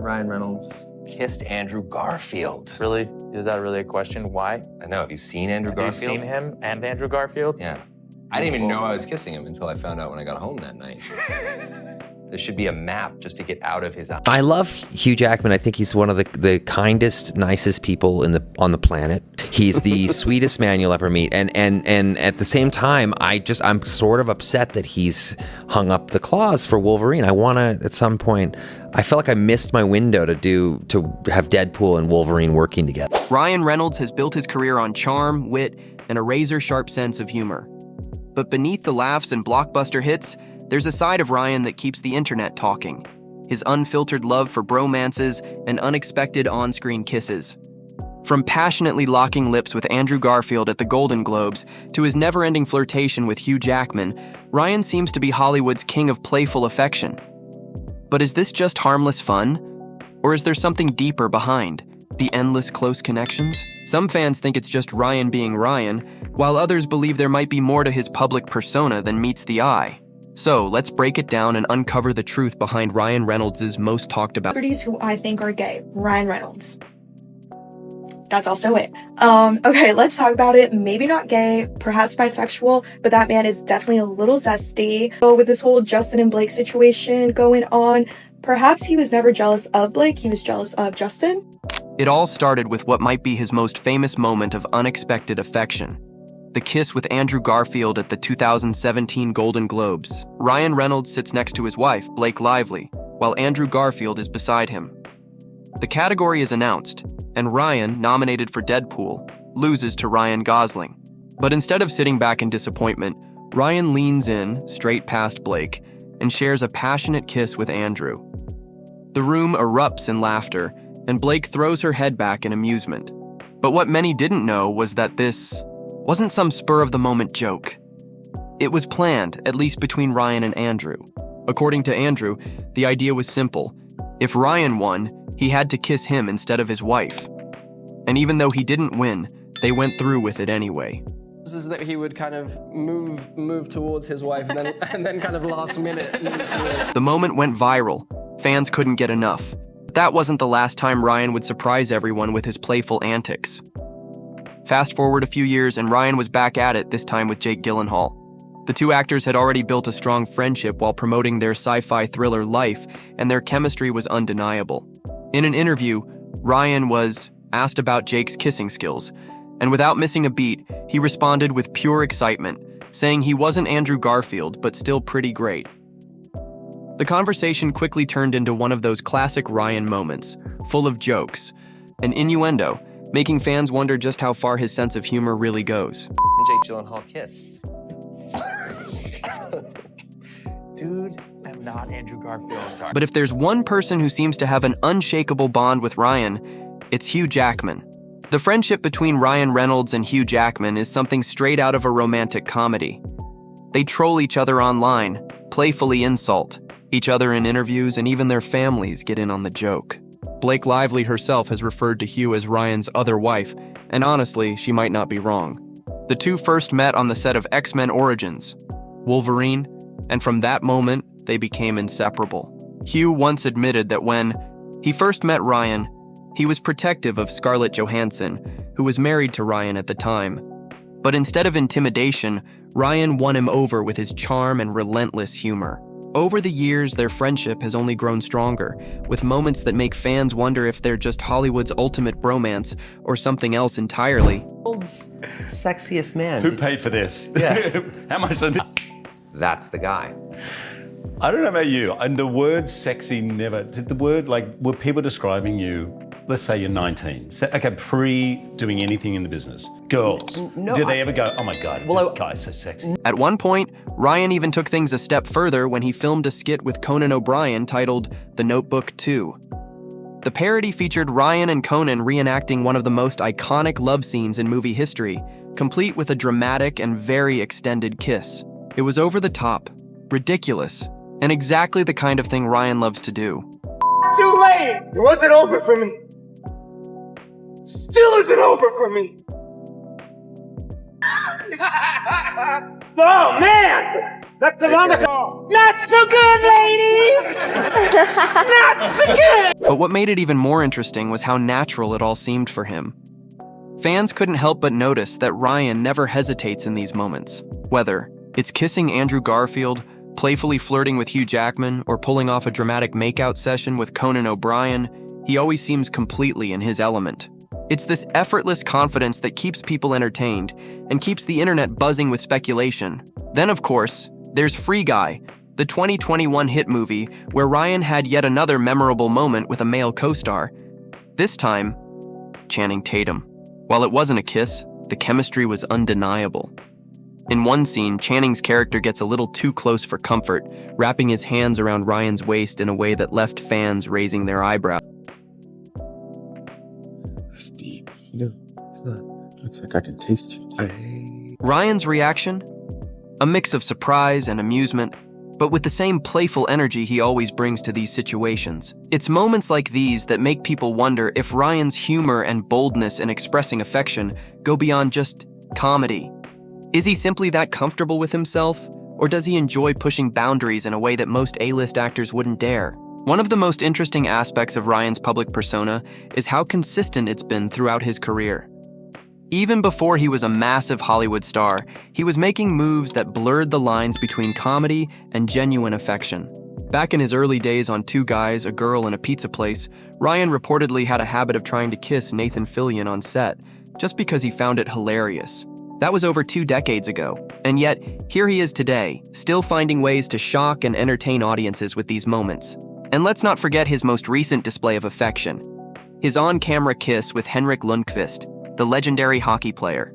Ryan Reynolds kissed Andrew Garfield. Really? Is that really a question? Why? I know. Have you seen Andrew Garfield? Have you seen him and Andrew Garfield? Yeah. I didn't even know I was kissing him until I found out when I got home that night. There should be a map just to get out of his eyes. I love Hugh Jackman. I think he's one of the kindest, nicest people on the planet. He's the sweetest man you'll ever meet. And at the same time, I'm sort of upset that he's hung up the claws for Wolverine. I want to, at some point, I feel like I missed my window to have Deadpool and Wolverine working together. Ryan Reynolds has built his career on charm, wit, and a razor-sharp sense of humor. But beneath the laughs and blockbuster hits, there's a side of Ryan that keeps the internet talking. His unfiltered love for bromances and unexpected on-screen kisses. From passionately locking lips with Andrew Garfield at the Golden Globes to his never-ending flirtation with Hugh Jackman, Ryan seems to be Hollywood's king of playful affection. But is this just harmless fun? Or is there something deeper behind? The endless close connections? Some fans think it's just Ryan being Ryan, while others believe there might be more to his public persona than meets the eye. So let's break it down and uncover the truth behind Ryan Reynolds' most talked about celebrities who I think are gay. Ryan Reynolds. That's also it. Okay, let's talk about it. Maybe not gay, perhaps bisexual, but that man is definitely a little zesty. So with this whole Justin and Blake situation going on, perhaps he was never jealous of Blake, he was jealous of Justin. It all started with what might be his most famous moment of unexpected affection. The kiss with Andrew Garfield at the 2017 Golden Globes. Ryan Reynolds sits next to his wife, Blake Lively, while Andrew Garfield is beside him. The category is announced, and Ryan, nominated for Deadpool, loses to Ryan Gosling. But instead of sitting back in disappointment, Ryan leans in, straight past Blake, and shares a passionate kiss with Andrew. The room erupts in laughter, and Blake throws her head back in amusement. But what many didn't know was that this wasn't some spur-of-the-moment joke. It was planned, at least between Ryan and Andrew. According to Andrew, the idea was simple. If Ryan won, he had to kiss him instead of his wife. And even though he didn't win, they went through with it anyway. Is that he would kind of move towards his wife and then kind of last minute move towards. The moment went viral. Fans couldn't get enough. But that wasn't the last time Ryan would surprise everyone with his playful antics. Fast forward a few years and Ryan was back at it, this time with Jake Gyllenhaal. The two actors had already built a strong friendship while promoting their sci-fi thriller Life, and their chemistry was undeniable. In an interview, Ryan was asked about Jake's kissing skills, and without missing a beat, he responded with pure excitement, saying he wasn't Andrew Garfield, but still pretty great. The conversation quickly turned into one of those classic Ryan moments, full of jokes and innuendo, making fans wonder just how far his sense of humor really goes. Jake Gyllenhaal kiss. Dude, I'm not Andrew Garfield. Sorry. But if there's one person who seems to have an unshakable bond with Ryan, it's Hugh Jackman. The friendship between Ryan Reynolds and Hugh Jackman is something straight out of a romantic comedy. They troll each other online, playfully insult each other in interviews, and even their families get in on the joke. Blake Lively herself has referred to Hugh as Ryan's other wife, and honestly, she might not be wrong. The two first met on the set of X-Men Origins, Wolverine, and from that moment, they became inseparable. Hugh once admitted that when he first met Ryan, he was protective of Scarlett Johansson, who was married to Ryan at the time. But instead of intimidation, Ryan won him over with his charm and relentless humor. Over the years, their friendship has only grown stronger, with moments that make fans wonder if they're just Hollywood's ultimate bromance or something else entirely. World's sexiest man. Who paid for this? Yeah. How much did this? That's the guy. I don't know about you, and the word sexy never, did the word, like, were people describing you, let's say you're 19, okay, pre-doing anything in the business, girls, No, do they ever go, oh my God, this guy's so sexy? At one point, Ryan even took things a step further when he filmed a skit with Conan O'Brien titled The Notebook 2. The parody featured Ryan and Conan reenacting one of the most iconic love scenes in movie history, complete with a dramatic and very extended kiss. It was over the top, ridiculous, and exactly the kind of thing Ryan loves to do. It's too late! It wasn't over for me. Still isn't over for me. Oh man! That's the longest. Not so good, ladies! Not so good! But what made it even more interesting was how natural it all seemed for him. Fans couldn't help but notice that Ryan never hesitates in these moments. Whether it's kissing Andrew Garfield, playfully flirting with Hugh Jackman, or pulling off a dramatic makeout session with Conan O'Brien, he always seems completely in his element. It's this effortless confidence that keeps people entertained and keeps the internet buzzing with speculation. Then, of course, there's Free Guy, the 2021 hit movie where Ryan had yet another memorable moment with a male co-star. This time, Channing Tatum. While it wasn't a kiss, the chemistry was undeniable. In one scene, Channing's character gets a little too close for comfort, wrapping his hands around Ryan's waist in a way that left fans raising their eyebrows. That's deep. No, it's not. It's like I can taste you. Ryan's reaction? A mix of surprise and amusement, but with the same playful energy he always brings to these situations. It's moments like these that make people wonder if Ryan's humor and boldness in expressing affection go beyond just comedy. Is he simply that comfortable with himself, or does he enjoy pushing boundaries in a way that most A-list actors wouldn't dare? One of the most interesting aspects of Ryan's public persona is how consistent it's been throughout his career. Even before he was a massive Hollywood star, he was making moves that blurred the lines between comedy and genuine affection. Back in his early days on Two Guys, a Girl, and a Pizza Place, Ryan reportedly had a habit of trying to kiss Nathan Fillion on set, just because he found it hilarious. That was over 2 decades ago, and yet, here he is today, still finding ways to shock and entertain audiences with these moments. And let's not forget his most recent display of affection, his on-camera kiss with Henrik Lundqvist, the legendary hockey player.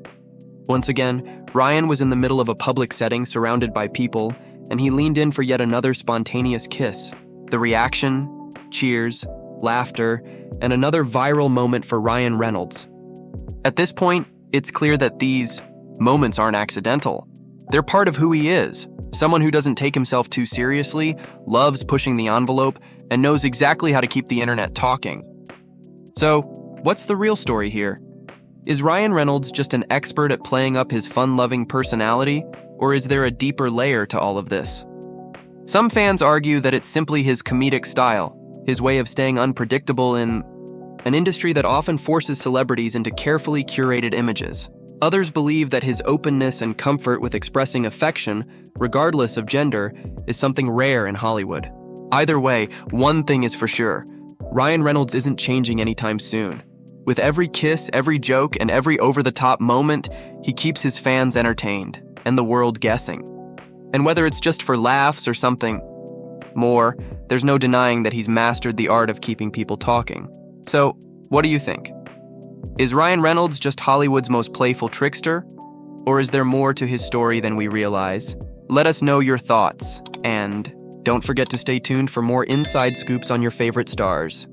Once again, Ryan was in the middle of a public setting surrounded by people, and he leaned in for yet another spontaneous kiss. The reaction, cheers, laughter, and another viral moment for Ryan Reynolds. At this point, it's clear that these moments aren't accidental. They're part of who he is, someone who doesn't take himself too seriously, loves pushing the envelope, and knows exactly how to keep the internet talking. So, what's the real story here? Is Ryan Reynolds just an expert at playing up his fun-loving personality, or is there a deeper layer to all of this? Some fans argue that it's simply his comedic style, his way of staying unpredictable in an industry that often forces celebrities into carefully curated images. Others believe that his openness and comfort with expressing affection, regardless of gender, is something rare in Hollywood. Either way, one thing is for sure: Ryan Reynolds isn't changing anytime soon. With every kiss, every joke, and every over-the-top moment, he keeps his fans entertained, and the world guessing. And whether it's just for laughs or something more, there's no denying that he's mastered the art of keeping people talking. So, what do you think? Is Ryan Reynolds just Hollywood's most playful trickster? Or is there more to his story than we realize? Let us know your thoughts, and don't forget to stay tuned for more inside scoops on your favorite stars.